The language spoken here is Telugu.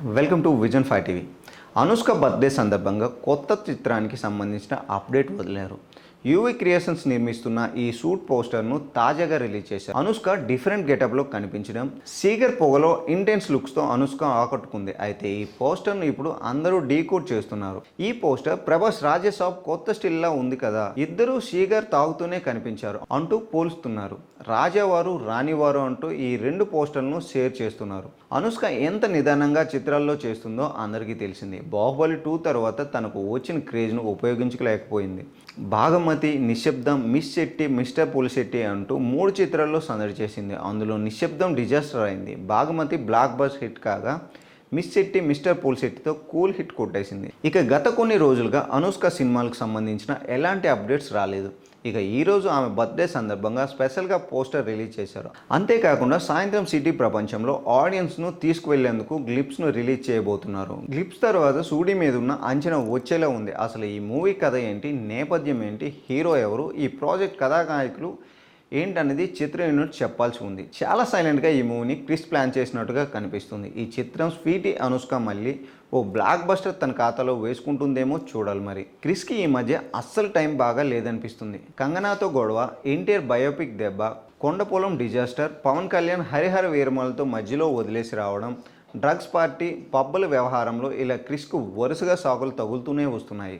Welcome to vision 5 TV. Anushka birthday సందర్భంగా కొత్త చిత్రానికి సంబంధించిన అప్డేట్ వదిలారు. యూవీ క్రియేషన్స్ నిర్మిస్తున్న ఈ షూట్ పోస్టర్ను తాజాగా రిలీజ్ చేశారు. అనుష్క డిఫరెంట్ గెటప్లో కనిపించడం, సీగర్ పొగలో ఇంటెన్స్ లుక్స్తో అనుష్క ఆకట్టుకుంది. అయితే ఈ పోస్టర్ను ఇప్పుడు అందరూ డీకోడ్ చేస్తున్నారు. ఈ పోస్టర్ ప్రభాస్ రాజేసాబ్ కొత్త స్టిల్లా ఉంది కదా, ఇద్దరు సీగర్ తాగుతూనే కనిపించారు అంటూ పోలుస్తున్నారు. రాజావారు రాణివారు అంటూ ఈ రెండు పోస్టర్లను షేర్ చేస్తున్నారు. అనుష్క ఎంత నిదానంగా చిత్రాల్లో చేస్తుందో అందరికీ తెలిసింది. బాహుబలి 2 తర్వాత తనకు వచ్చిన క్రేజ్ను ఉపయోగించలేకపోయింది. భాగమతి, నిశ్శబ్దం, మిస్ శెట్టి, మిస్టర్ పులిశెట్టి అంటూ 3 చిత్రాల్లో సందడి చేసింది. అందులో నిశ్శబ్దం డిజాస్టర్ అయింది. భాగమతి బ్లాక్ బస్టర్ హిట్ కాగా మిస్ శెట్టి మిస్టర్ పులిశెట్టితో కూల్ హిట్ కొట్టేసింది. ఇక గత కొన్ని రోజులుగా అనుష్క సినిమాలకు సంబంధించిన ఎలాంటి అప్డేట్స్ రాలేదు. ఇక ఈరోజు ఆమె బర్త్డే సందర్భంగా స్పెషల్గా పోస్టర్ రిలీజ్ చేశారు. అంతేకాకుండా సాయంత్రం సిటీ ప్రపంచంలో ఆడియన్స్ను తీసుకువెళ్లేందుకు గ్లిప్స్ను రిలీజ్ చేయబోతున్నారు. గ్లిప్స్ తర్వాత సూడి మీద ఉన్న అంచనా వచ్చేలా ఉంది. అసలు ఈ మూవీ కథ ఏంటి, నేపథ్యం ఏంటి, హీరో ఎవరు, ఈ ప్రాజెక్ట్ కథానాయకులు ఏంటనేది చిత్ర యూనిట్ చెప్పాల్సి ఉంది. చాలా సైలెంట్గా ఈ మూవీని క్రిస్ ప్లాన్ చేసినట్టుగా కనిపిస్తుంది. ఈ చిత్రం స్వీటీ అనుష్క మళ్ళీ ఓ బ్లాక్ బస్టర్ తన ఖాతాలో వేసుకుంటుందేమో చూడాలి. మరి క్రిస్కి ఈ మధ్య అస్సలు టైం బాగా లేదనిపిస్తుంది. కంగనాతో గొడవ, ఎన్టీఆర్ బయోపిక్ దెబ్బ, కొండపొలం డిజాస్టర్, పవన్ కళ్యాణ్ హరిహర వీరమలతో మధ్యలో వదిలేసి రావడం, డ్రగ్స్ పార్టీ, పబ్బుల వ్యవహారంలో ఇలా క్రిస్కు వరుసగా సాకులు తగులుతూనే వస్తున్నాయి.